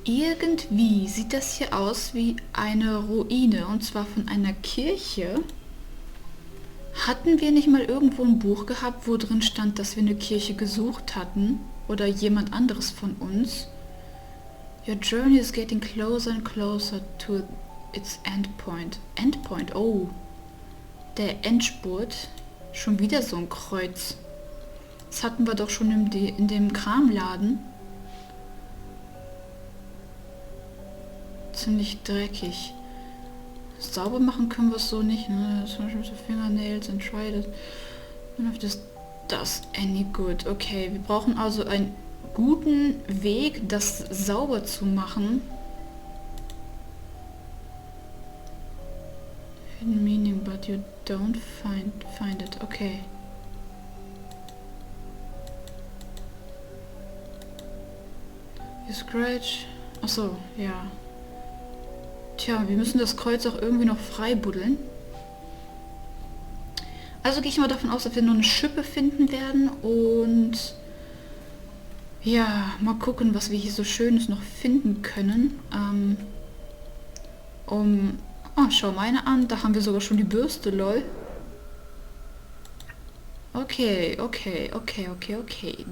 Irgendwie sieht das hier aus wie eine Ruine, und zwar von einer Kirche. Hatten wir nicht mal irgendwo ein Buch gehabt, wo drin stand, dass wir eine Kirche gesucht hatten? Oder jemand anderes von uns? Your journey is getting closer and closer to its endpoint. Endpoint, oh. Der Endspurt. Schon wieder so ein Kreuz. Das hatten wir doch schon in dem Kramladen. Ziemlich dreckig. Sauber machen können wir es so nicht, ne? Zum Beispiel so Fingernails and tried it. None of this does any good. Okay, wir brauchen also einen guten Weg, das sauber zu machen. Hidden meaning, but you don't find it. Okay. You scratch. Achso, ja. Tja, wir müssen das Kreuz auch irgendwie noch frei buddeln. Also gehe ich mal davon aus, dass wir noch eine Schippe finden werden und ja, mal gucken, was wir hier so Schönes noch finden können. Oh, schau meine an, da haben wir sogar schon die Bürste, lol. Okay.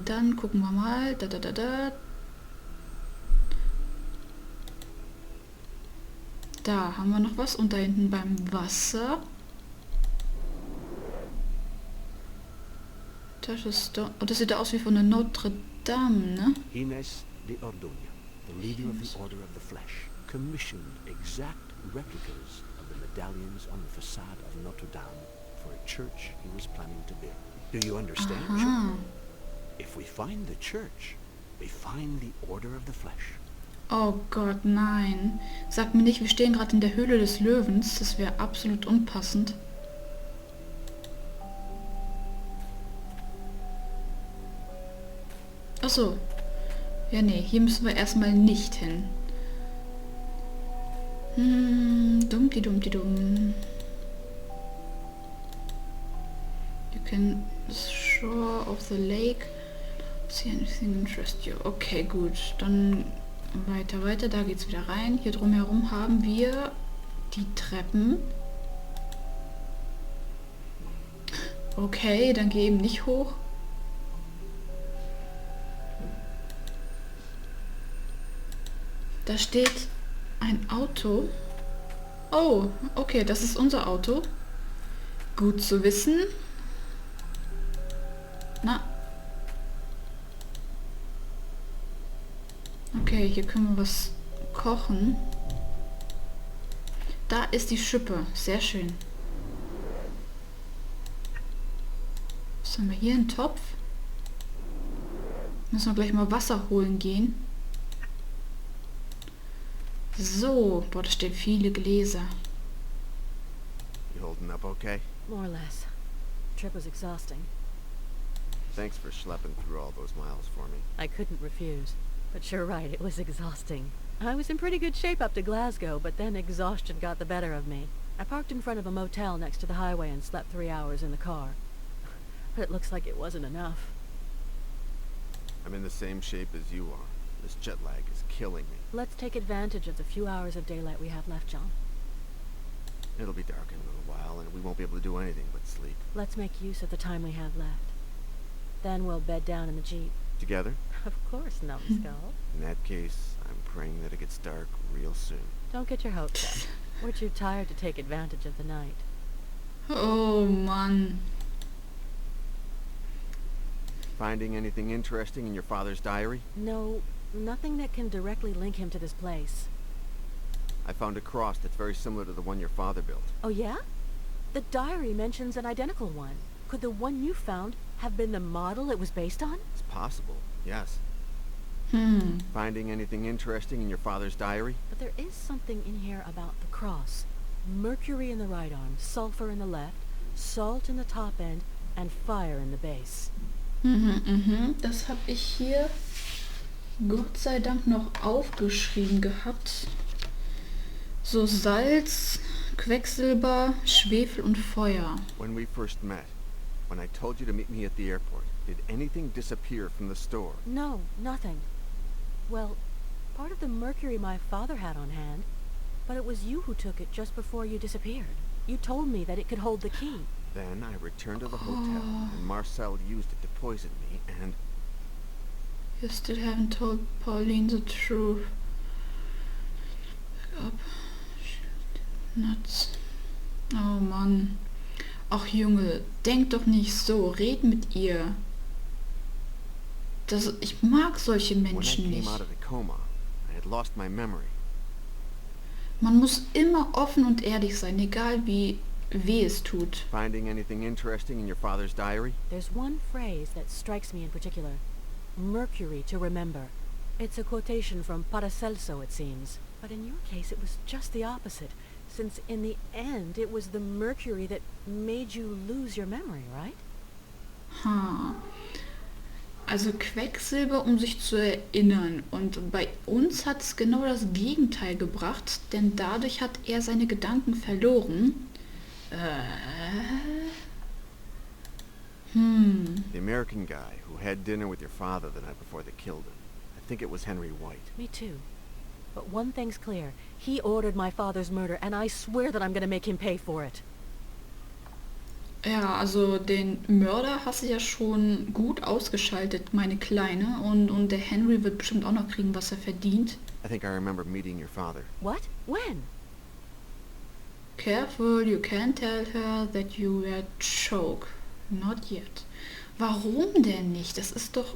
Dann gucken wir mal. Da haben wir noch was und da hinten beim Wasser. Das ist da, oh, das sieht aus wie von der Notre Dame, ne? Ines de Orduña, the leader of the Order of the Flesh, commissioned exact replicas of the medallions on the facade of Notre Dame for a church he was planning to build. Do you understand? Aha. If we find the church, we find the Order of the Flesh. Oh Gott, nein. Sag mir nicht, wir stehen gerade in der Höhle des Löwens. Das wäre absolut unpassend. Ach so. Ja, nee, hier müssen wir erstmal nicht hin. Dumm. You can shore of the lake. See anything interest you. Okay, gut. Dann weiter. Da geht's wieder rein. Hier drumherum haben wir die Treppen. Okay, dann geh eben nicht hoch. Da steht ein Auto. Oh, okay, das ist unser Auto. Gut zu wissen. Na. Okay, hier können wir was kochen. Da ist die Schippe. Sehr schön. Was haben wir hier? Einen Topf. Müssen wir gleich mal Wasser holen gehen. So, boah, da stehen viele Gläser. You holding up okay? More or less. Trip was exhausting. Thanks for schlepping through all those miles for me. I couldn't refuse. But you're right, it was exhausting. I was in pretty good shape up to Glasgow, but then exhaustion got the better of me. I parked in front of a motel next to the highway and slept 3 hours in the car. But it looks like it wasn't enough. I'm in the same shape as you are. This jet lag is killing me. Let's take advantage of the few hours of daylight we have left, John. It'll be dark in a little while, and we won't be able to do anything but sleep. Let's make use of the time we have left. Then we'll bed down in the Jeep. Together? Of course, numbskull. In that case, I'm praying that it gets dark real soon. Don't get your hopes up. We're too tired to take advantage of the night. Oh Mann. Finding anything interesting in your father's diary? No, nothing that can directly link him to this place. I found a cross that's very similar to the one your father built. Oh yeah? The diary mentions an identical one. Could the one you found have been the model it was based on? It's possible, yes. Hm. Finding anything interesting in your father's diary? But there is something in here about the cross. Mercury in the right arm, sulfur in the left, salt in the top end, and fire in the base. Das habe ich hier Gott sei Dank noch aufgeschrieben gehabt. So Salz, Quecksilber, Schwefel und Feuer. When we first met, when I told you to meet me at the airport, did anything disappear from the store? No, nothing. Well, Part of the mercury my father had on hand. But it was you who took it just before you disappeared. You told me that it could hold the key. Then I returned to the hotel, and Marcel used it to poison me, and... You still haven't told Pauline the truth. Back up. Nuts. Oh Mann. Ach Junge, denk doch nicht so. Red mit ihr. Ich mag solche Menschen nicht. Man muss immer offen und ehrlich sein, egal wie weh es tut. Finding anything interesting in your father's diary? There's one phrase that strikes me in particular. Mercury to remember. It's a quotation from Paracelso, it seems. But in your case, it was just the opposite. Since in the end, it was the mercury that made you lose your memory, right? Also Quecksilber, um sich zu erinnern. Und bei uns hat es genau das Gegenteil gebracht, denn dadurch hat er seine Gedanken verloren. The American guy who had dinner with your father the night before they killed him. I think it was Henry White. Me too. But one thing's clear. He ordered my father's murder, and I swear that I'm gonna make him pay for it. Ja, also den Mörder hast du ja schon gut ausgeschaltet, meine Kleine. Und der Henry wird bestimmt auch noch kriegen, was er verdient. I think I remember meeting your father. What? When? Careful, you can't tell her that you were choke. Not yet. Warum denn nicht? Das ist doch...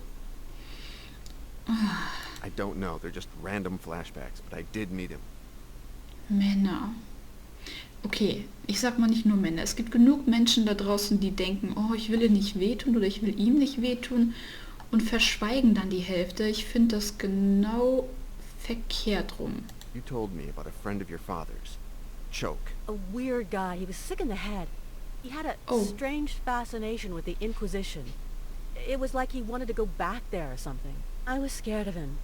I don't know, they're just random flashbacks, but I did meet him. Männer. Okay, ich sag mal nicht nur Männer. Es gibt genug Menschen da draußen, die denken, oh, ich will ihr nicht wehtun oder ich will ihm nicht wehtun und verschweigen dann die Hälfte. Ich finde das genau verkehrt rum. You told me about a friend of your father's. Choke. A weird guy. He was sick in the head. He had a strange fascination with the Inquisition. It was like he wanted to go back there or something. I was scared of him.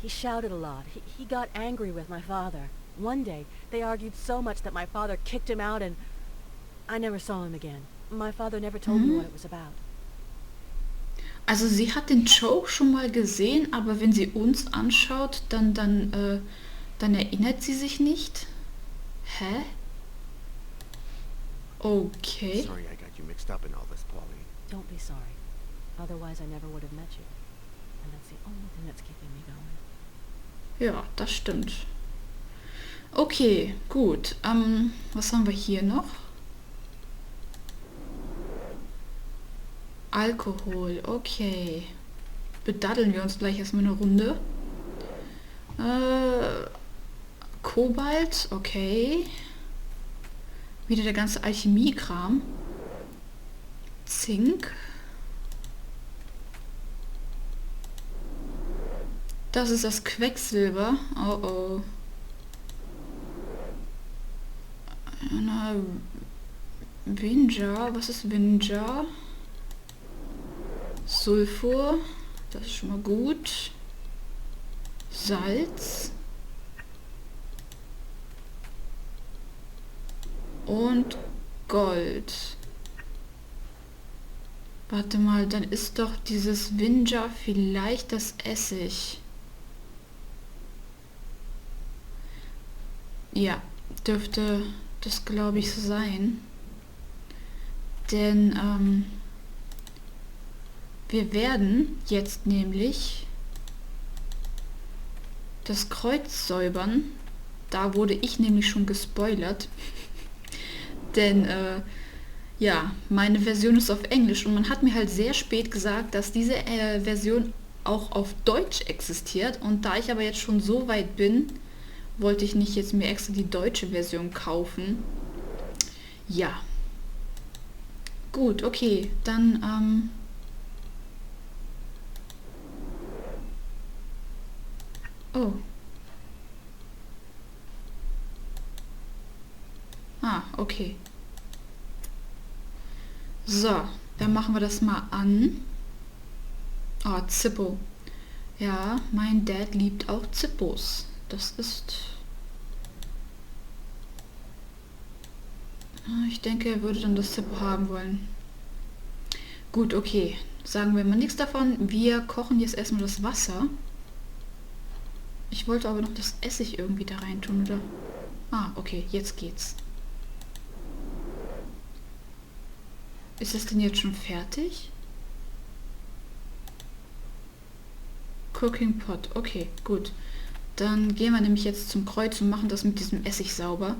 He shouted a lot. He got angry with my father. One day, they argued so much that my father kicked him out and I never saw him again. My father never told me what it was about. Also sie hat den Choke schon mal gesehen, aber wenn sie uns anschaut, dann erinnert sie sich nicht. Hä? Okay. Sorry I got you mixed up in all this, Pauline. Don't be sorry. Otherwise I never would have met you. And that's the only thing that's keeping me going. Ja, das stimmt. Okay, gut. Was haben wir hier noch? Alkohol, okay. Bedaddeln wir uns gleich erstmal eine Runde. Kobalt, okay. Wieder der ganze Alchemie-Kram. Zink. Das ist das Quecksilber. Oh oh. Vinja, was ist Vinja? Sulfur, das ist schon mal gut. Salz. Und Gold. Warte mal, dann ist doch dieses Vinja vielleicht das Essig. Ja, dürfte das, glaube ich, sein. Denn wir werden jetzt nämlich das Kreuz säubern. Da wurde ich nämlich schon gespoilert. Denn ja, meine Version ist auf Englisch und man hat mir halt sehr spät gesagt, dass diese Version auch auf Deutsch existiert. Und da ich aber jetzt schon so weit bin, wollte ich nicht jetzt mir extra die deutsche Version kaufen. Ja. Gut, okay. Dann, oh. Ah, okay. So, dann machen wir das mal an. Oh, Zippo. Ja, mein Dad liebt auch Zippos. Das ist... Ich denke, er würde dann das Zippo haben wollen. Gut, okay. Sagen wir mal nichts davon. Wir kochen jetzt erstmal das Wasser. Ich wollte aber noch das Essig irgendwie da rein tun, oder? Ah, okay, jetzt geht's. Ist das denn jetzt schon fertig? Cooking Pot, okay, gut. Dann gehen wir nämlich jetzt zum Kreuz und machen das mit diesem Essig sauber.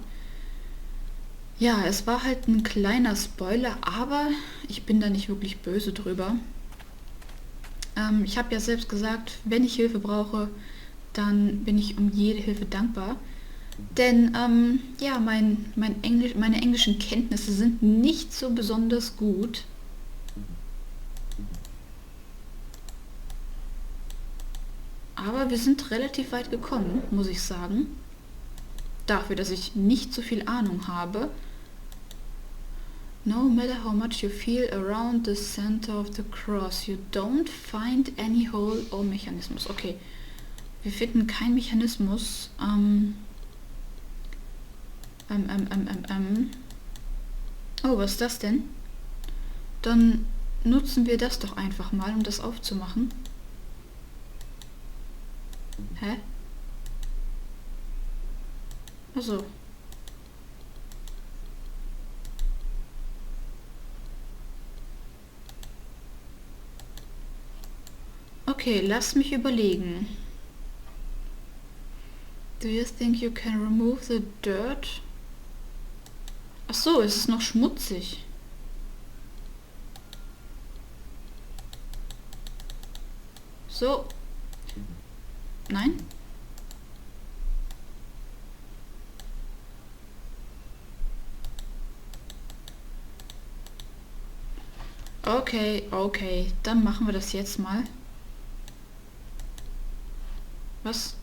Ja, es war halt ein kleiner Spoiler, aber ich bin da nicht wirklich böse drüber. Ich habe ja selbst gesagt, wenn ich Hilfe brauche, dann bin ich um jede Hilfe dankbar. Denn ja, meine englischen Kenntnisse sind nicht so besonders gut. Aber wir sind relativ weit gekommen, muss ich sagen. Dafür, dass ich nicht so viel Ahnung habe. No matter how much you feel around the center of the cross, you don't find any hole or Mechanismus. Okay, wir finden keinen Mechanismus. Oh, was ist das denn? Dann nutzen wir das doch einfach mal, um das aufzumachen. Hä? Also. Okay, lass mich überlegen. Do you think you can remove the dirt? Ach so, es ist noch schmutzig. So. Nein? Okay, okay, dann machen wir das jetzt mal. Was?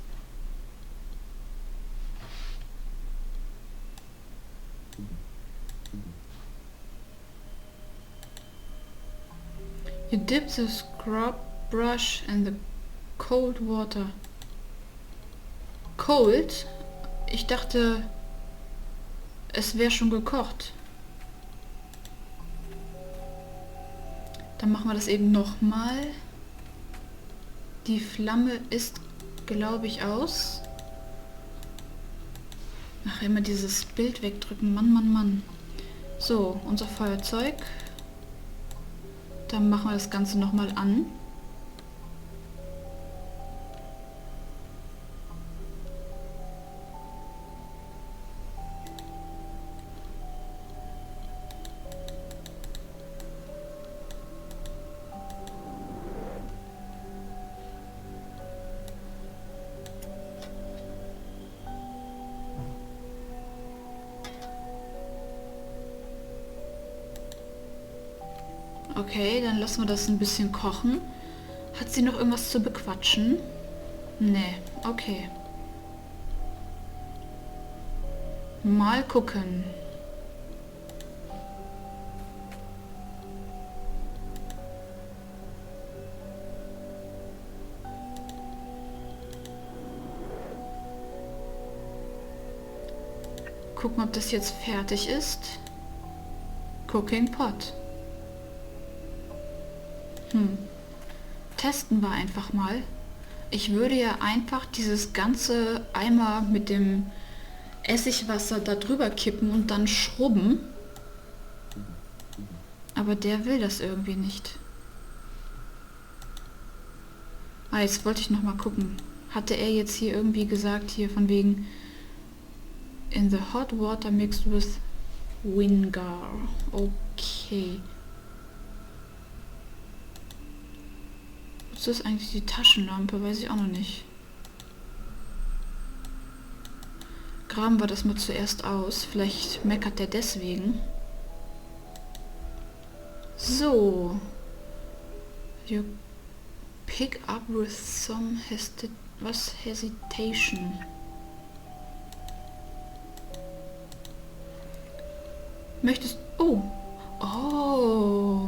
You dip the scrub brush in the cold water. Cold? Ich dachte, es wäre schon gekocht. Dann machen wir das eben nochmal. Die Flamme ist, glaube ich, aus. Ach, immer dieses Bild wegdrücken. Mann, Mann, Mann. So, unser Feuerzeug. Dann machen wir das Ganze nochmal an. Okay, dann lassen wir das ein bisschen kochen. Hat sie noch irgendwas zu bequatschen? Nee, okay. Mal gucken. Gucken, ob das jetzt fertig ist. Cooking Pot. Testen wir einfach mal. Ich würde ja einfach dieses ganze Eimer mit dem Essigwasser da drüber kippen und dann schrubben. Aber der will das irgendwie nicht. Ah, jetzt wollte ich noch mal gucken. Hatte er jetzt hier irgendwie gesagt, hier von wegen in the hot water mixed with vinegar. Okay. Was ist eigentlich die Taschenlampe? Weiß ich auch noch nicht. Graben wir das mal zuerst aus. Vielleicht meckert der deswegen. So. You pick up with some hesitation. Möchtest... Oh. Oh.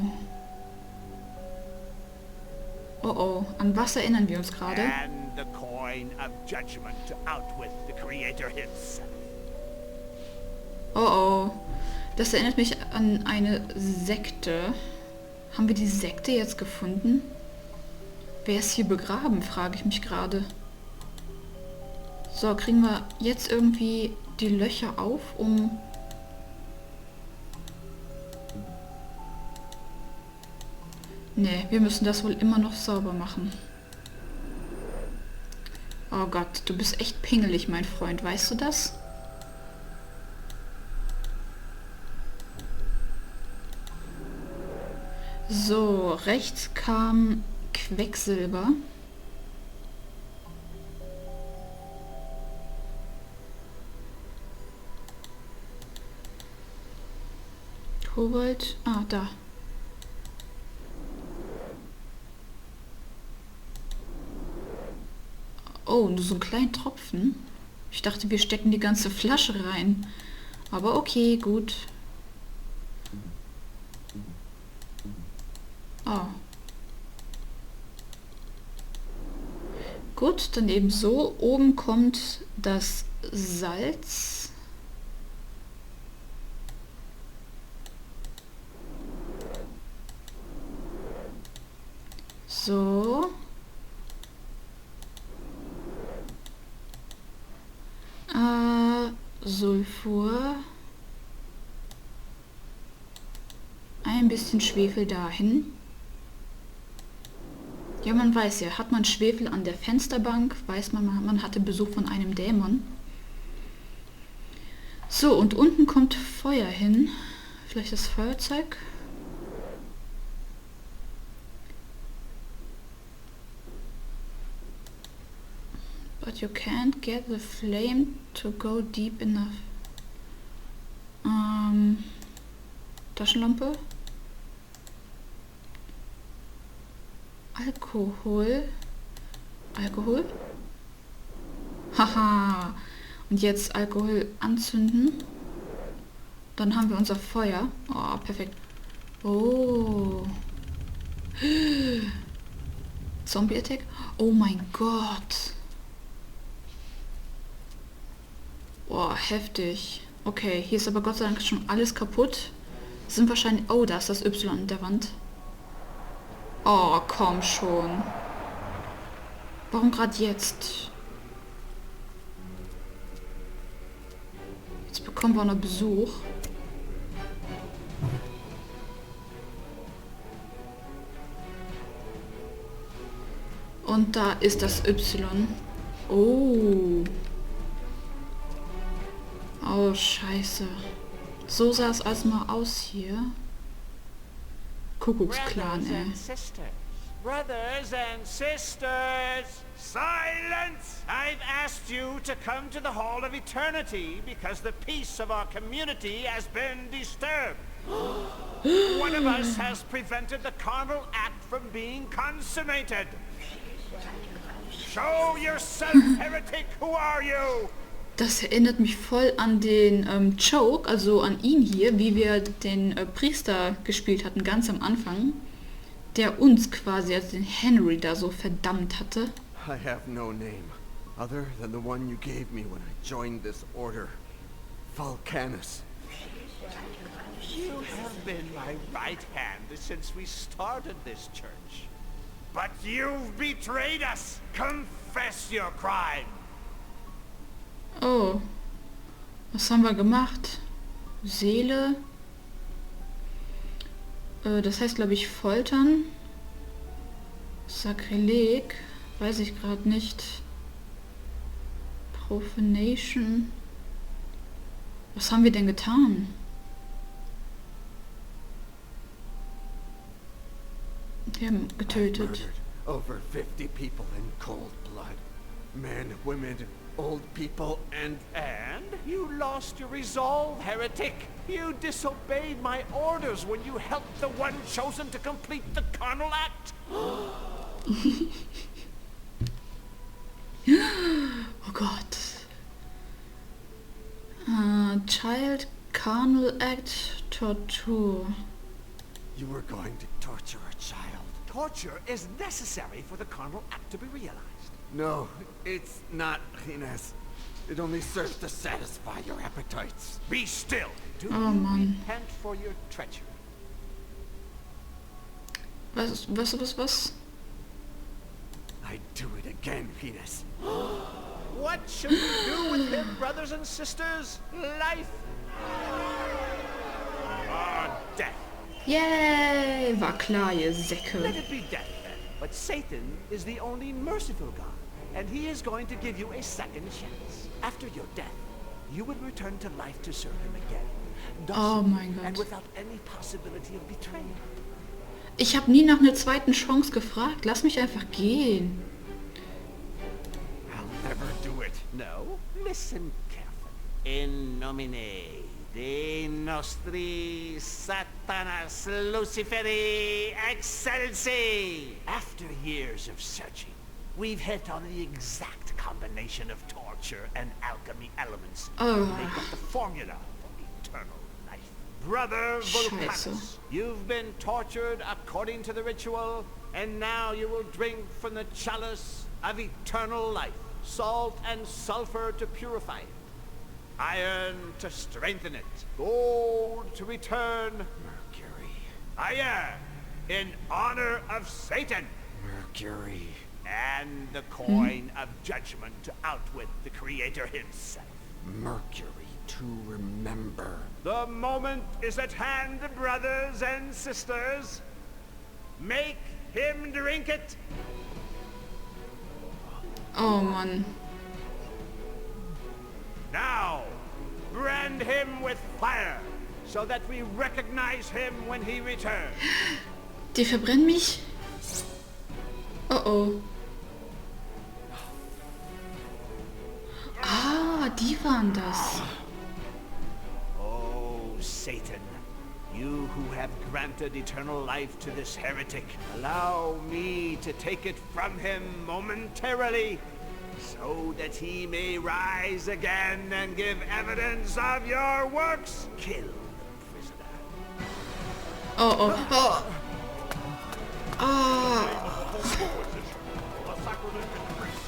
Oh oh, an was erinnern wir uns gerade? And the coin of judgment to outwit the creator himself. Oh oh, das erinnert mich an eine Sekte. Haben wir die Sekte jetzt gefunden? Wer ist hier begraben, frage ich mich gerade. So, kriegen wir jetzt irgendwie die Löcher auf, um... Ne, wir müssen das wohl immer noch sauber machen. Oh Gott, du bist echt pingelig, mein Freund. Weißt du das? So, rechts kam Quecksilber. Kobold. Ah, da. Oh, nur so einen kleinen Tropfen. Ich dachte, wir stecken die ganze Flasche rein. Aber okay, gut. Oh. Gut, dann eben so. Oben kommt das Salz. So. Sulfur. Ein bisschen Schwefel dahin. Ja, man weiß ja, hat man Schwefel an der Fensterbank, weiß man, man hatte Besuch von einem Dämon. So, und unten kommt Feuer hin. Vielleicht das Feuerzeug. But you can't get the flame to go deep enough. Taschenlampe. Alkohol. Alkohol. Haha. Und jetzt Alkohol anzünden. Dann haben wir unser Feuer. Oh, perfekt. Oh. Zombie-Attack. Oh mein Gott. Boah, heftig. Okay, hier ist aber Gott sei Dank schon alles kaputt. Sind wahrscheinlich... Oh, da ist das Y an der Wand. Oh, komm schon. Warum gerade jetzt? Jetzt bekommen wir noch Besuch. Und da ist das Y. Oh. Oh, scheiße. So sah es also mal aus hier. Kuckucksklan, ey. Brothers and sisters! Silence! I've asked you to come to the Hall of Eternity because the peace of our community has been disturbed. One of us has prevented the carnal act from being consummated. Show yourself, heretic! Who are you? Das erinnert mich voll an den Joke, also an ihn hier, wie wir den Priester gespielt hatten, ganz am Anfang, der uns quasi, also den Henry, da so verdammt hatte. I have no name, other than the one you gave me when I joined this order. Vulcanus. You have been my right hand since we started this church. But you've betrayed us! Confess your crime! Oh, was haben wir gemacht? Seele. Das heißt, glaube ich, foltern. Sakrileg. Weiß ich gerade nicht. Profanation. Was haben wir denn getan? Wir haben getötet. Over 50 people in cold blood. Men, women, old people, and you lost your resolve, heretic. You disobeyed my orders when you helped the one chosen to complete the carnal act. Oh Gott. Child carnal act torture. you were going to torture a child. Torture is necessary for the carnal act to be realized. No, it's not, Ines. It only serves to satisfy your appetites. Be still. Do Oh, you Mann. repent for your treachery? Was? I do it again, Ines. What should we do with him, brothers and sisters? Life or death? Yay, war klar, ihr Säcke. Let it be death then. But Satan is the only merciful God, and he is going to give you a second chance. After your death, you will return to life to serve him again. Oh mein And Gott. without any possibility of betrayal. Ich habe nie nach einer zweiten Chance gefragt. Lass mich einfach gehen. I'll never do it. No, listen carefully. In nomine Dei nostri Satanas Luciferi Excelsi. After years of searching, we've hit on the exact combination of torture and alchemy elements to make up the formula for eternal life. Brother Vulcanus, you've been tortured according to the ritual, and now you will drink from the chalice of eternal life. Salt and sulfur to purify it. Iron to strengthen it. Gold to return Mercury. iron in honor of Satan. Mercury. And the coin of judgment to outwit the Creator himself. Mercury to remember. The moment is at hand, brothers and sisters. Make him drink it. Oh Mann. Now, brand him with fire, so that we recognize him when he returns. Die verbrennen mich? Oh oh. Ah, die waren das. Oh, Satan, you who have granted eternal life to this heretic, allow me to take it from him momentarily, so that he may rise again and give evidence of your works. Kill the prisoner. Oh oh. Oh. Ah.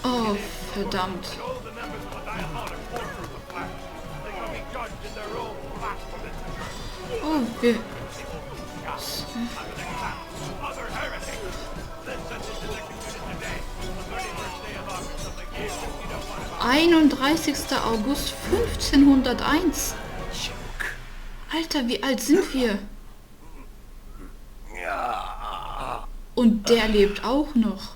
Oh, verdammt. Oh, wir... 31. August 1501. Alter, wie alt sind wir? Und der lebt auch noch.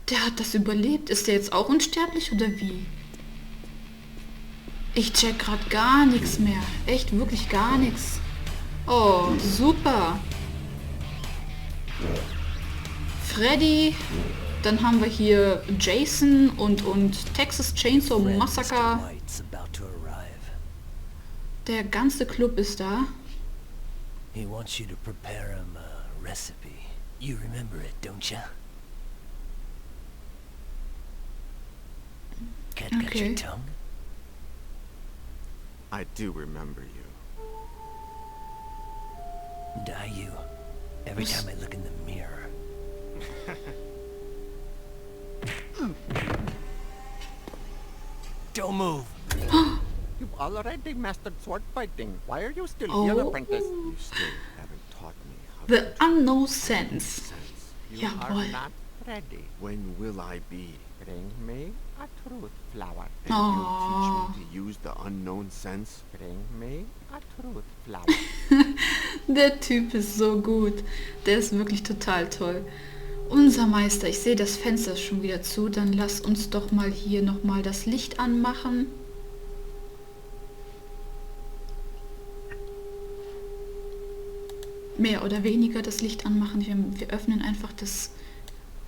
Der hat das überlebt. Ist der jetzt auch unsterblich oder wie? Ich check gerade gar nichts mehr. Echt, wirklich gar nichts. Oh, super. Freddy. Dann haben wir hier Jason und Texas Chainsaw Massacre. Der ganze Club ist da. He wants you to prepare him a recipe. You remember it, don't ya? Cat got your tongue? I do remember you. And I you. Every time I look in the mirror. Don't move. You've already mastered sword fighting. Why are you still here, apprentice? You still haven't taught me how The unknown sense. You Jawohl. are not ready. When will I be? Bring me a truth flower. And Aww. you teach me to use the unknown sense? Bring me a truth flower. Der Typ ist so gut. Der ist wirklich total toll. Unser Meister, ich sehe das Fenster ist schon wieder zu. Dann lass uns doch mal hier nochmal das Licht anmachen. Mehr oder weniger das Licht anmachen. Wir öffnen einfach das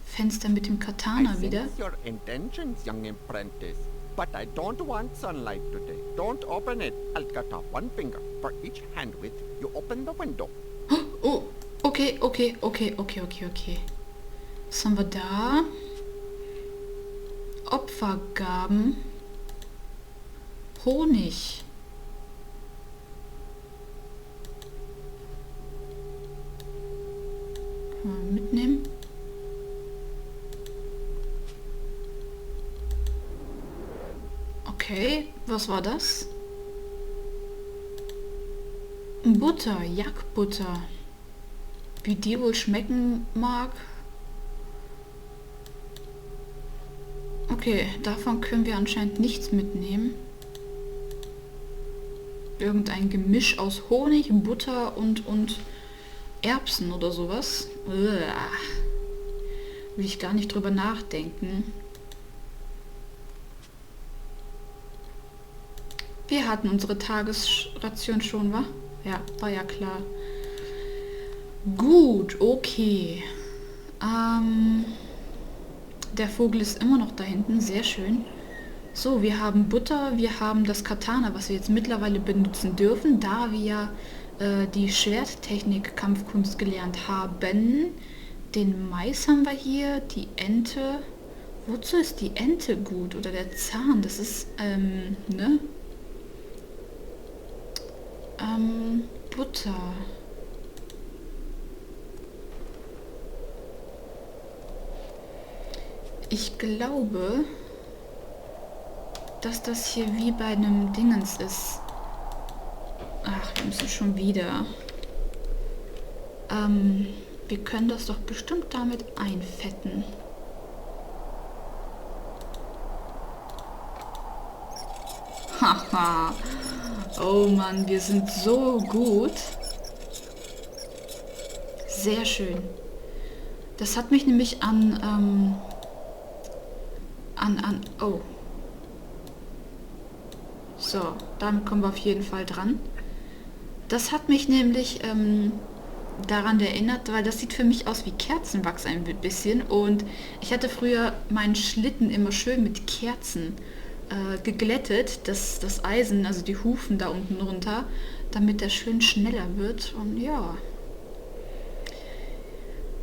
Fenster mit dem Katana wieder. Your intentions, young apprentice. But I don't want sunlight today. Don't open it. I'll cut off one finger for each hand width you open the window. Oh, okay. Was haben wir da? Opfergaben. Honig. Können wir mitnehmen. Okay, was war das? Butter, Jackbutter. Wie die wohl schmecken mag. Okay, davon können wir anscheinend nichts mitnehmen. Irgendein Gemisch aus Honig, Butter und Erbsen oder sowas. Uah. Will ich gar nicht drüber nachdenken. Wir hatten unsere Tagesration schon, wa? Ja, war ja klar. Gut, okay. Der Vogel ist immer noch da hinten, sehr schön. So, wir haben Butter, wir haben das Katana, was wir jetzt mittlerweile benutzen dürfen, da wir die Schwerttechnik Kampfkunst gelernt haben. Den Mais haben wir hier, die Ente. Wozu ist die Ente gut? Oder der Zahn? Das ist, ne? Butter. Ich glaube, dass das hier wie bei einem Dingens ist. Ach, wir müssen schon wieder. Wir können das doch bestimmt damit einfetten. Haha. Oh Mann, wir sind so gut. Sehr schön. Das hat mich nämlich oh. So, damit kommen wir auf jeden Fall dran. Das hat mich nämlich daran erinnert, weil das sieht für mich aus wie Kerzenwachs ein bisschen. Und ich hatte früher meinen Schlitten immer schön mit Kerzen geglättet, das Eisen, also die Hufen da unten runter, damit der schön schneller wird. Und ja.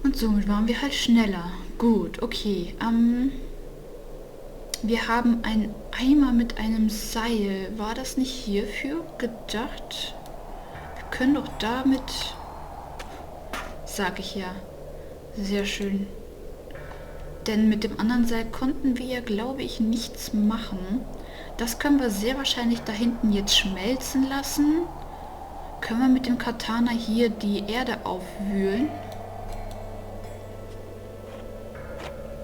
Und somit waren wir halt schneller. Gut, okay. Wir haben einen Eimer mit einem Seil. War das nicht hierfür gedacht? Wir können doch damit... Sag ich ja. Sehr schön. Denn mit dem anderen Seil konnten wir ja, glaube ich, nichts machen. Das können wir sehr wahrscheinlich da hinten jetzt schmelzen lassen. Können wir mit dem Katana hier die Erde aufwühlen?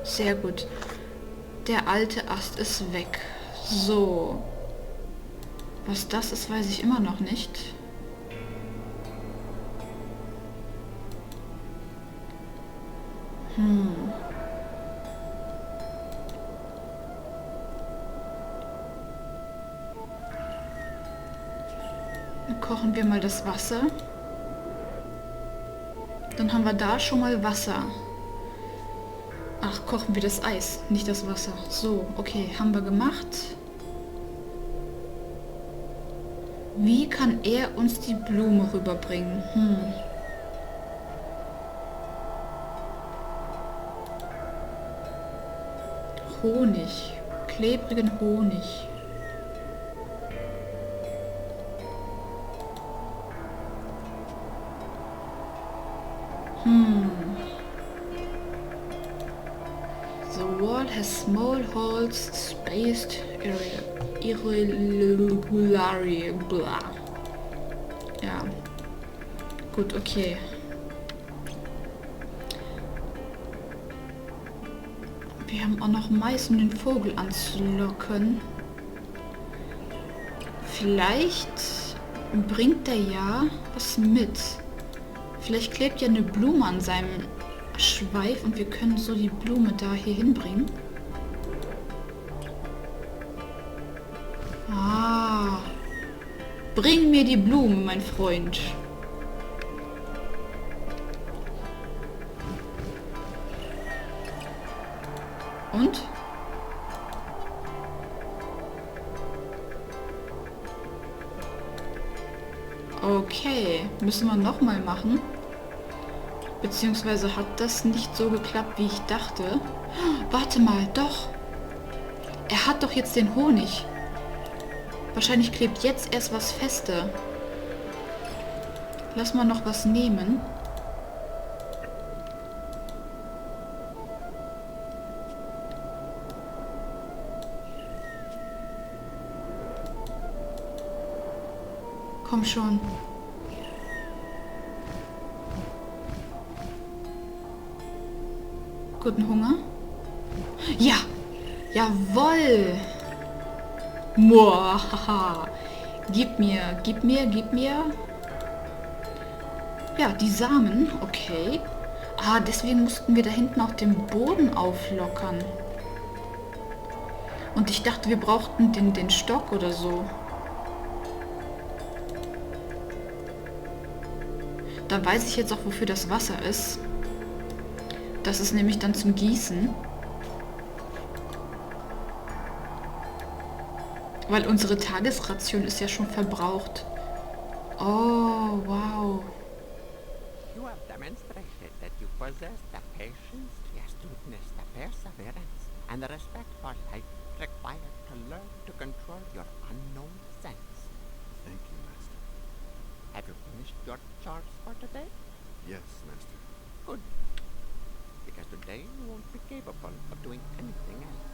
Sehr gut. Der alte Ast ist weg. So. Was das ist, weiß ich immer noch nicht. Dann kochen wir mal das Wasser. Dann haben wir da schon mal Wasser. Ach, kochen wir das Eis, nicht das Wasser. So, okay, haben wir gemacht. Wie kann er uns die Blume rüberbringen? Honig. Klebrigen Honig. The wall has small holes spaced irregularly. Blah. Ja. Gut, okay. Wir haben auch noch Mais, um den Vogel anzulocken. Vielleicht bringt der ja was mit. Vielleicht klebt ja eine Blume an seinem Schweif und wir können so die Blume da hier hinbringen. Ah. Bring mir die Blume, mein Freund. Und? Okay, müssen wir noch mal machen. Beziehungsweise hat das nicht so geklappt, wie ich dachte. Warte mal, doch. Er hat doch jetzt den Honig. Wahrscheinlich klebt jetzt erst was feste. Lass mal noch was nehmen. Komm schon. Guten Hunger? Ja, Jawoll! Muahaha! Gib mir, gib mir, gib mir. Ja, die Samen, okay. Ah, deswegen mussten wir da hinten auch den Boden auflockern. Und ich dachte, wir brauchten den Stock oder so. Da weiß ich jetzt auch, wofür das Wasser ist. Das ist nämlich dann zum Gießen. Weil unsere Tagesration ist ja schon verbraucht. Oh, wow. You have demonstrated that you possess the patience, the astuteness, the perseverance, and the respect for life required to learn to control your unknown sense. Thank you, Master. Have you finished your chores for today? Yes, Master. Good. Because today you won't be capable of doing anything else.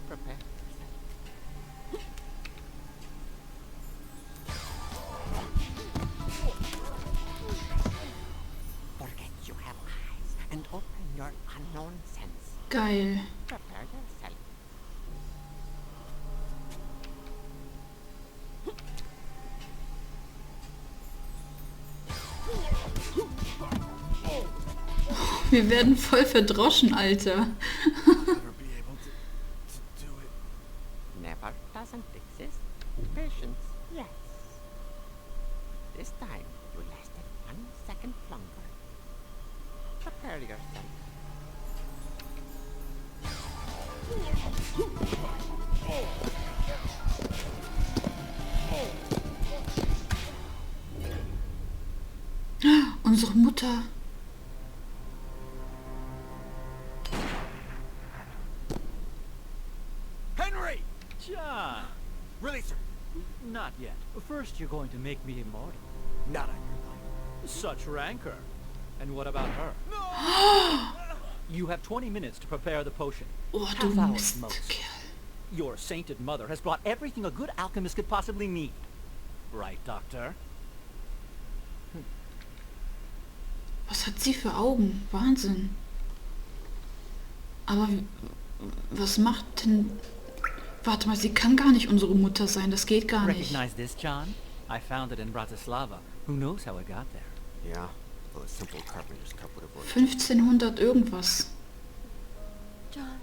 Prepare yourself. Forget you have eyes and open your unknown sense. Geil. Prepare yourself. Wir werden voll verdroschen, Alter. Never be able to do it. Never doesn't exist. Patience, yes. This time you lasted 1 second longer. Prepare yourself. Unsere Mutter. Henry! John! Really, sir? Not yet. First you're going to make me immortal. Not on your life. Such rancor. And what about her? You have 20 minutes to prepare the potion. Oh, Half du hour at most. Mistkerl. Your sainted mother has brought everything a good alchemist could possibly need. Right, Doctor? Was hat sie für Augen? Wahnsinn. Aber was macht denn... Warte mal, sie kann gar nicht unsere Mutter sein. Das geht gar nicht. Recognize this, John? I found it in Bratislava. Who knows how it got there? Yeah, well, a simple carpenter's cup would have worked. 1500 irgendwas. John,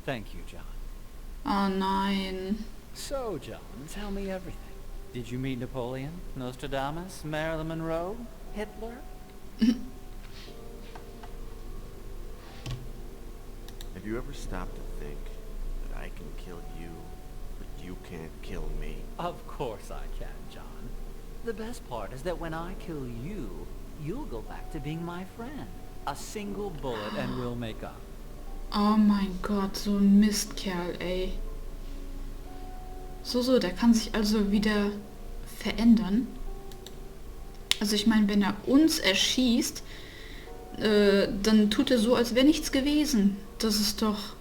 Thank you, John. Oh nein. So, John, tell me everything. Did you meet Napoleon, Nostradamus, Marilyn Monroe, Hitler? Have you ever stopped to think that I can kill you, but you can't kill me? Of course I can, John. The best part is that when I kill you, you'll go back to being my friend. A single bullet and we'll make up. Oh mein Gott, so ein Mistkerl, ey. So, der kann sich also wieder verändern. Also ich meine, wenn er uns erschießt, dann tut er so, als wäre nichts gewesen. Das ist doch...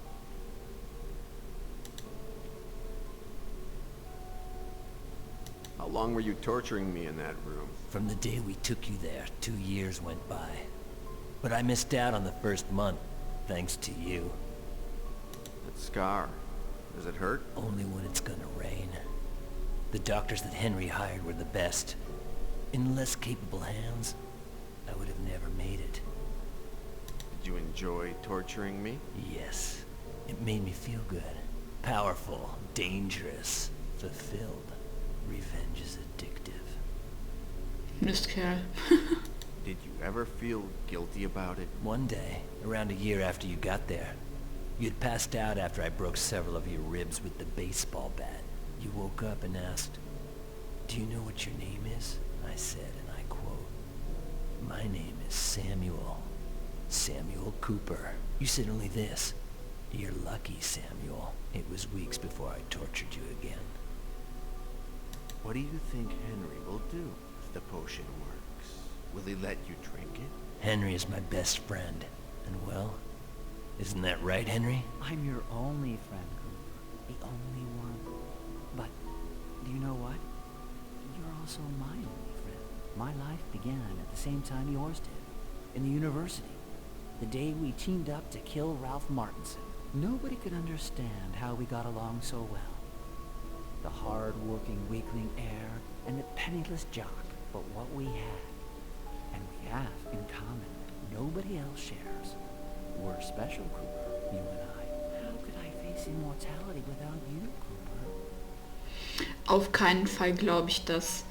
How long were you torturing me in that room? From the day we took you there, 2 years went by. But I missed out on the first month, thanks to you. That scar, does it hurt? Only when it's gonna rain. The doctors that Henry hired were the best. In less capable hands, I would have never made it. Did you enjoy torturing me? Yes, it made me feel good. Powerful, dangerous, fulfilled. Revenge is addictive. Mistkerl. Did you ever feel guilty about it? One day, around a year after you got there, you'd passed out after I broke several of your ribs with the baseball bat. You woke up and asked, "Do you know what your name is?" I said, and I quote, "My name is Samuel. Samuel Cooper." You said only this, "You're lucky, Samuel. It was weeks before I tortured you again." What do you think Henry will do if the potion works? Will he let you drink it? Henry is my best friend. And well, isn't that right, Henry? I'm your only friend, Cooper. The only one. But, do you know what? You're also my only friend. My life began at the same time yours did. In the university. The day we teamed up to kill Ralph Martinson. Nobody could understand how we got along so well. The hard-working weakling heir and the penniless jock. But what we had, and we have in common, nobody else shares. We're special, Cooper, you and I. How could I face immortality without you, Cooper? Auf keinen Fall glaube ich das.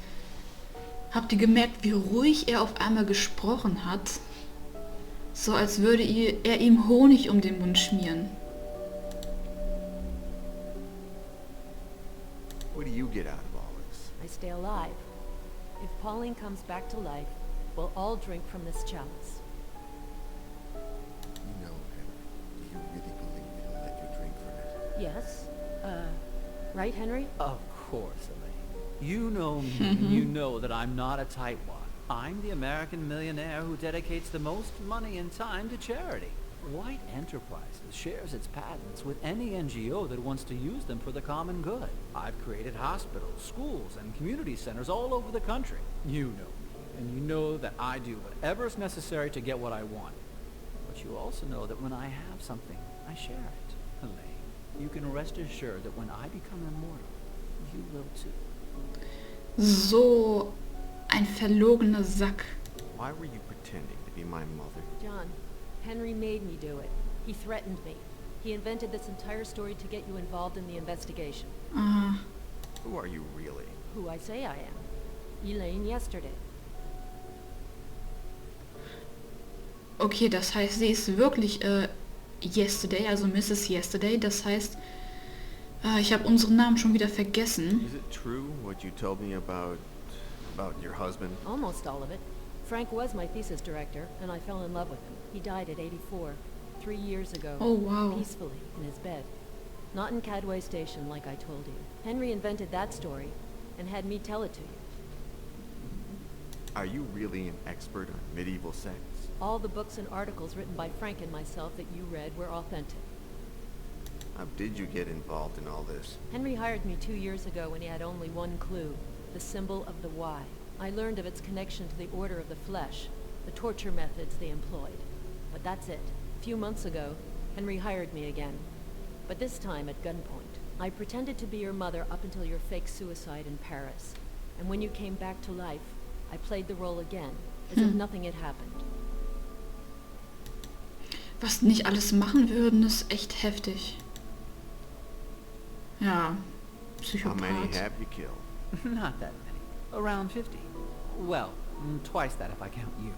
Habt ihr gemerkt, wie ruhig er auf einmal gesprochen hat? So als würde er ihm Honig um den Mund schmieren. What do you get out of all this? I stay alive. If Pauline comes back to life, we'll all drink from this chalice. You know, Henry, do you really believe that he'll let you drink from it? Yes? Right, Henry? Of course, Elaine. You know me, and you know that I'm not a tightwad. I'm the American millionaire who dedicates the most money and time to charity. White Enterprises shares its patents with any NGO that wants to use them for the common good. I've created hospitals, schools, and community centers all over the country. You know me, and you know that I do whatever is necessary to get what I want. But you also know that when I have something, I share it. Elaine, you can rest assured that when I become immortal, you will too. So ein verlogener Sack. Why were you pretending to be my mother? John, Henry made me do it. He threatened me. He invented this entire story to get you involved in the investigation. Aha. Who are you really? Who I say I am. Elaine yesterday. Okay, das heißt, sie ist wirklich Yesterday, also Mrs. Yesterday. Das heißt, ich habe unseren Namen schon wieder vergessen. Is it true what you told me about your husband? Almost all of it. Frank was my thesis director, and I fell in love with him. He died at 84, 3 years ago. Oh, wow. Peacefully, in his bed. Not in Cadway Station, like I told you. Henry invented that story, and had me tell it to you. Are you really an expert on medieval sects? All the books and articles written by Frank and myself that you read were authentic. How did you get involved in all this? Henry hired me 2 years ago when he had only one clue, the symbol of the Y. I learned of its connection to the Order of the Flesh, the torture methods they employed. But that's it. A few months ago, Henry hired me again. But this time at gunpoint. I pretended to be your mother up until your fake suicide in Paris. And when you came back to life, I played the role again, as if nothing had happened. Was die nicht alles machen würden, ist echt heftig. Ja, How many Psychopath. have you killed? Not that many. Around 50. Well, twice that if I count you.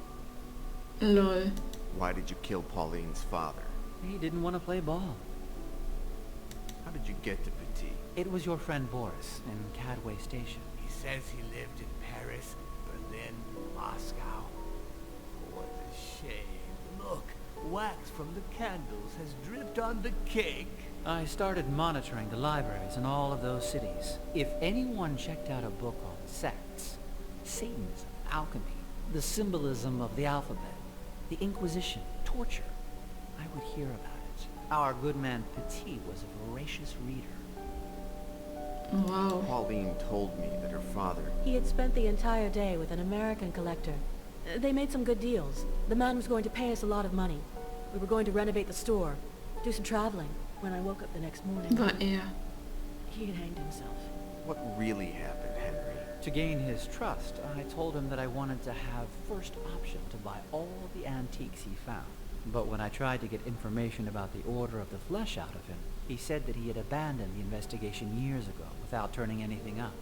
Lol. Why did you kill Pauline's father? He didn't want to play ball. How did you get to Petit? It was your friend Boris in Cadway Station. He says he lived in Paris, Berlin, Moscow. What a shame. Look, wax from the candles has dripped on the cake. I started monitoring the libraries in all of those cities. If anyone checked out a book on sects, Satanism, alchemy, the symbolism of the alphabet, the Inquisition, torture, I would hear about it. Our good man Petit was a voracious reader. Wow. Pauline told me that her father... He had spent the entire day with an American collector. They made some good deals. The man was going to pay us a lot of money. We were going to renovate the store, do some traveling. When I woke up the next morning, War er. he had hanged himself. What really happened, Henry? To gain his trust, I told him that I wanted to have first option to buy all the antiques he found. But when I tried to get information about the Order of the Flesh out of him, he said that he had abandoned the investigation years ago without turning anything up.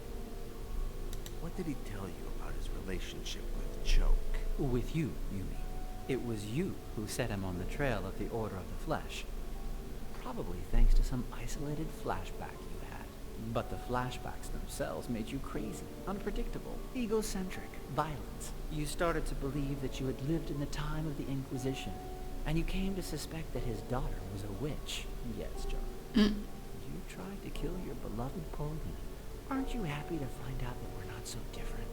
What did he tell you about his relationship with Choke? With you, you mean. It was you who set him on the trail of the Order of the Flesh. Probably thanks to some isolated flashback you had. But the flashbacks themselves made you crazy, unpredictable, egocentric, violent. You started to believe that you had lived in the time of the Inquisition, and you came to suspect that his daughter was a witch. Yes, John. You tried to kill your beloved Pauline. Aren't you happy to find out that we're not so different?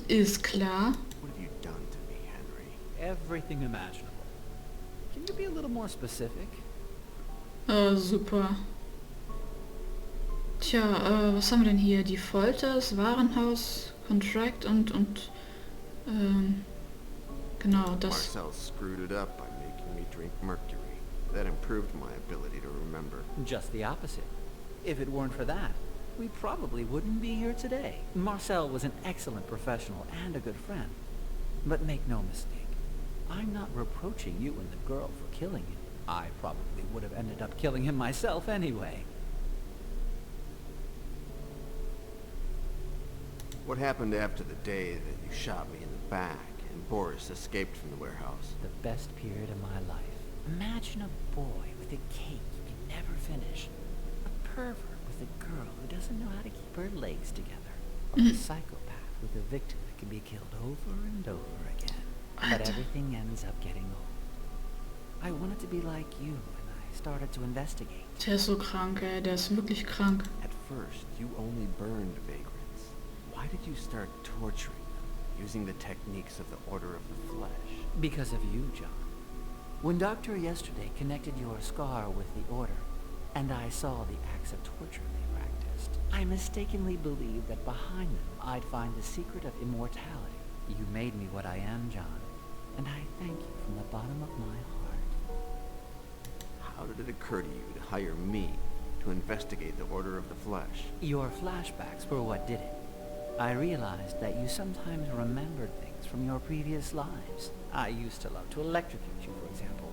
Ist klar. What have you done to me, Henry? Everything imaginable. Can you be a little more specific? Super. Tja, was haben wir denn hier? Die Folter, das Warenhaus, Contract und Genau, das. Marcel screwed it up by making me drink mercury. That improved my ability to remember. Just the opposite. If it weren't for that, we probably wouldn't be here today. Marcel was an excellent professional and a good friend. But make no mistake, I'm not reproaching you and the girl for killing him. I probably would have ended up killing him myself anyway. What happened after the day that you shot me in the back and Boris escaped from the warehouse? The best period of my life. Imagine a boy with a cake you can never finish. A pervert with a girl who doesn't know how to keep her legs together. Or a psychopath with a victim that can be killed over and over again. But everything ends up getting old. I wanted to be like you and I started to investigate. Der ist so krank, ey. Der ist wirklich krank. At first, you only burned vagrants. Why did you start torturing them, using the techniques of the Order of the Flesh? Because of you, John. When Doctor yesterday connected your scar with the Order, and I saw the acts of torture they practiced, I mistakenly believed that behind them I'd find the secret of immortality. You made me what I am, John, and I thank you from the bottom of my heart. How did it occur to you to hire me to investigate the Order of the Flesh? Your flashbacks were what did it. I realized that you sometimes remembered things from your previous lives. I used to love to electrocute you, for example.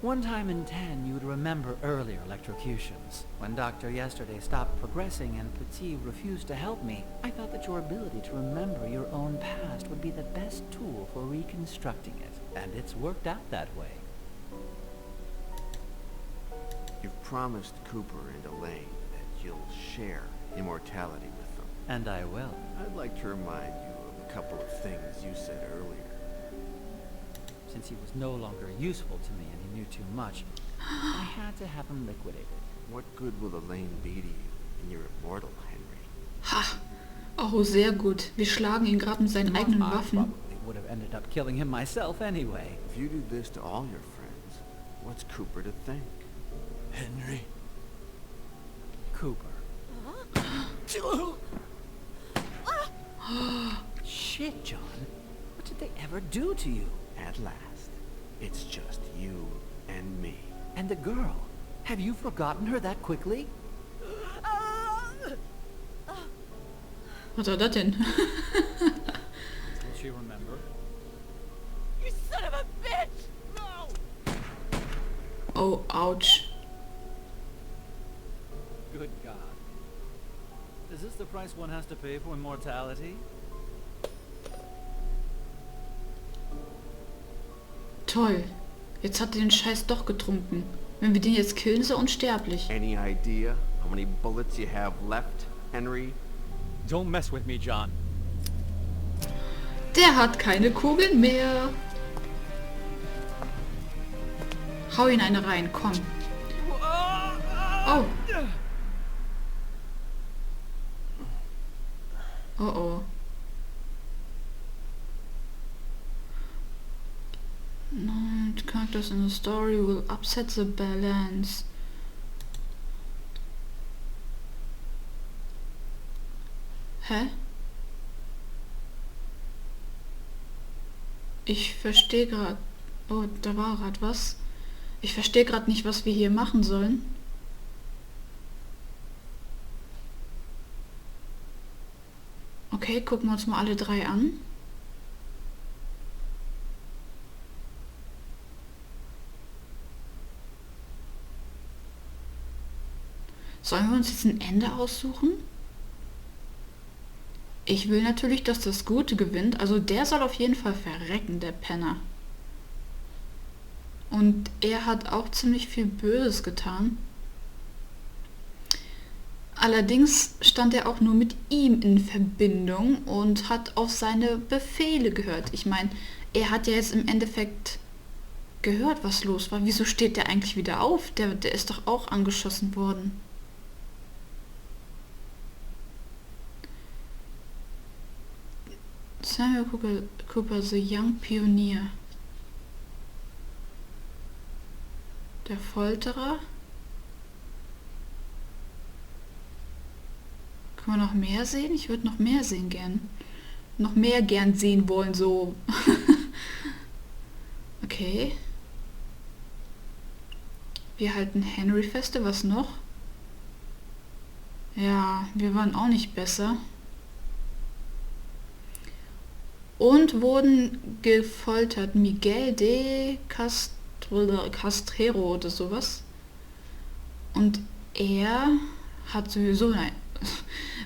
One time in 10, you would remember earlier electrocutions. When Doctor yesterday stopped progressing and Petit refused to help me, I thought that your ability to remember your own past would be the best tool for reconstructing it. And it's worked out that way. You've promised Cooper and Elaine that you'll share immortality with them. And I will. I'd like to remind you of a couple of things you said earlier. Since he was no longer useful to me and he knew too much, I had to have him liquidated. What good will Elaine be to you when you're immortal, Henry? Ha! Oh, sehr gut. Wir schlagen ihn gerade mit seinen eigenen I Waffen. probably would have ended up killing him myself anyway. If you do this to all your friends, what's Cooper to think? Henry. Cooper. Shit, John. What did they ever do to you? At last, it's just you and me. And the girl? Have you forgotten her that quickly? Was war das denn? Will she remember? You son of a bitch! No! Oh, ouch. Good God. Is this the price one has to pay for immortality? Toll. Jetzt hat er den Scheiß doch getrunken. Wenn wir den jetzt killen, ist er unsterblich. Any idea how many bullets you have left, Henry? Don't mess with me, John. Der hat keine Kugeln mehr. Hau ihn eine rein, komm. Oh. Oh oh. No, characters in the story will upset the balance. Hä? Ich verstehe gerade... Oh, da war gerade was. Ich verstehe gerade nicht, was wir hier machen sollen. Okay, gucken wir uns mal alle drei an. Sollen wir uns jetzt ein Ende aussuchen? Ich will natürlich, dass das Gute gewinnt. Also der soll auf jeden Fall verrecken, der Penner. Und er hat auch ziemlich viel Böses getan. Allerdings stand er auch nur mit ihm in Verbindung und hat auf seine Befehle gehört. Ich meine, er hat ja jetzt im Endeffekt gehört, was los war. Wieso steht der eigentlich wieder auf? Der ist doch auch angeschossen worden. Samuel Cooper, the Young Pioneer. Der Folterer. Kann man noch mehr sehen? Ich würde noch mehr sehen gern. Noch mehr gern sehen wollen, so. Okay. Wir halten Henry feste. Was noch? Ja, wir waren auch nicht besser. Und wurden gefoltert. Miguel de Castrero oder sowas. Und er hat sowieso... Nein.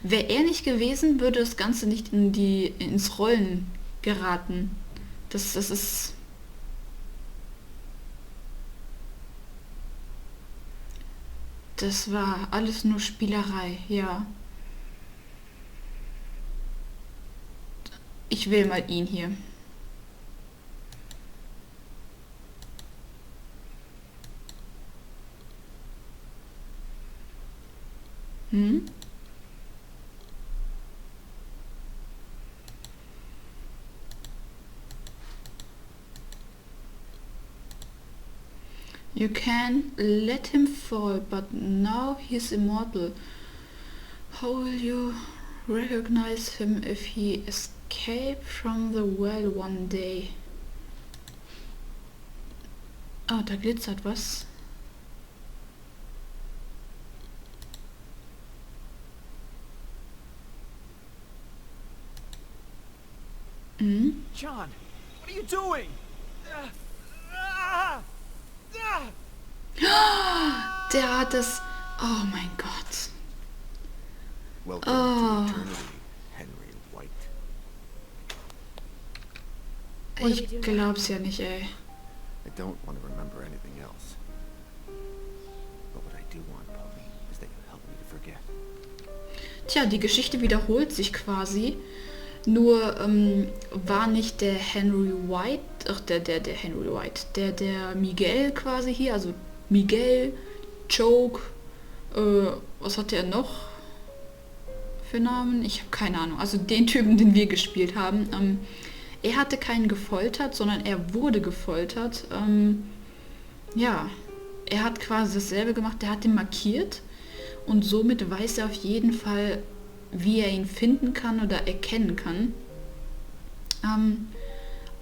Wäre er nicht gewesen, würde das Ganze nicht ins Rollen geraten. Das ist... Das war alles nur Spielerei, ja. Ich wähle mal ihn hier. Hm? You can let him fall, but now he's immortal. How will you recognize him if he escaped from the well one day? Ah, da glitzert was. Mhm. John, what are you doing? Der hat das... Oh mein Gott. Welcome to eternity, Henry White. Ich glaub's ja nicht, ey. I don't want to remember anything else. But what I do want, Polly, is that you help me to forget. Tja, die Geschichte wiederholt sich quasi. Nur war nicht der Henry White, der Henry White, der Miguel quasi hier, also Miguel, Joke, was hat der noch für Namen? Ich habe keine Ahnung. Also den Typen, den wir gespielt haben. Er hatte keinen gefoltert, sondern er wurde gefoltert. Ja, er hat quasi dasselbe gemacht, der hat ihn markiert und somit weiß er auf jeden Fall, wie er ihn finden kann oder erkennen kann.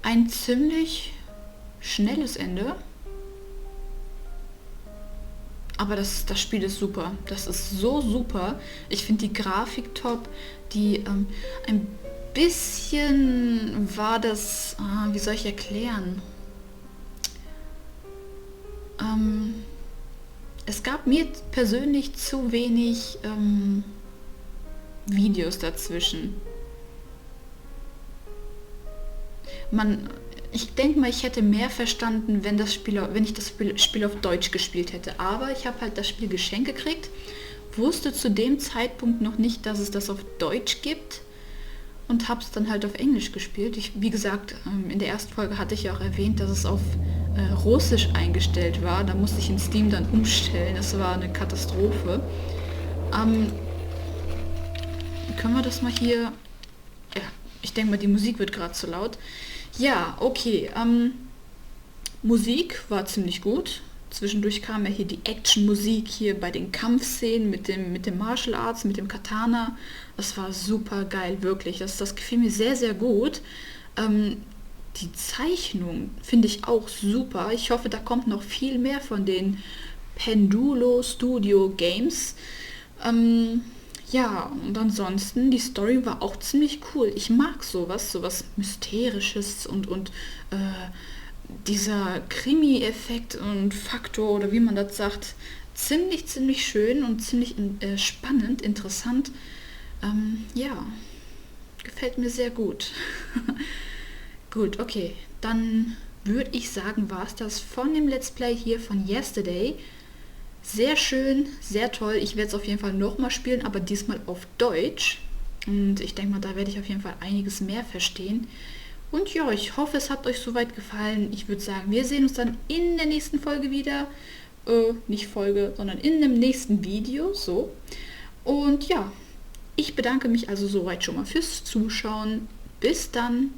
Ein ziemlich schnelles Ende. Aber das Spiel ist super. Das ist so super. Ich finde die Grafik top. Ein bisschen war das... wie soll ich erklären? Es gab mir persönlich zu wenig... Videos dazwischen. Ich denke mal, ich hätte mehr verstanden, wenn ich das Spiel auf Deutsch gespielt hätte. Aber ich habe halt das Spiel geschenkt gekriegt, wusste zu dem Zeitpunkt noch nicht, dass es das auf Deutsch gibt und habe es dann halt auf Englisch gespielt. Wie gesagt, in der ersten Folge hatte ich ja auch erwähnt, dass es auf Russisch eingestellt war. Da musste ich in Steam dann umstellen. Das war eine Katastrophe. Können wir das mal hier... Ja, ich denke mal, die Musik wird gerade zu laut. Ja, okay. Musik war ziemlich gut. Zwischendurch kam ja hier die Action-Musik hier bei den Kampfszenen mit dem Martial Arts, mit dem Katana. Das war super geil, wirklich. Das gefiel mir sehr, sehr gut. Die Zeichnung finde ich auch super. Ich hoffe, da kommt noch viel mehr von den Pendulo Studio Games. Ja, und ansonsten, die Story war auch ziemlich cool. Ich mag sowas Mysterisches und dieser Krimi-Effekt und Faktor oder wie man das sagt, ziemlich schön und ziemlich spannend, interessant. Ja, gefällt mir sehr gut. Gut, okay, dann würde ich sagen, war es das von dem Let's Play hier von Yesterday. Sehr schön, sehr toll. Ich werde es auf jeden Fall nochmal spielen, aber diesmal auf Deutsch. Und ich denke mal, da werde ich auf jeden Fall einiges mehr verstehen. Und ja, ich hoffe, es hat euch soweit gefallen. Ich würde sagen, wir sehen uns dann in der nächsten Folge wieder. Nicht Folge, sondern in dem nächsten Video. So. Und ja, ich bedanke mich also soweit schon mal fürs Zuschauen. Bis dann.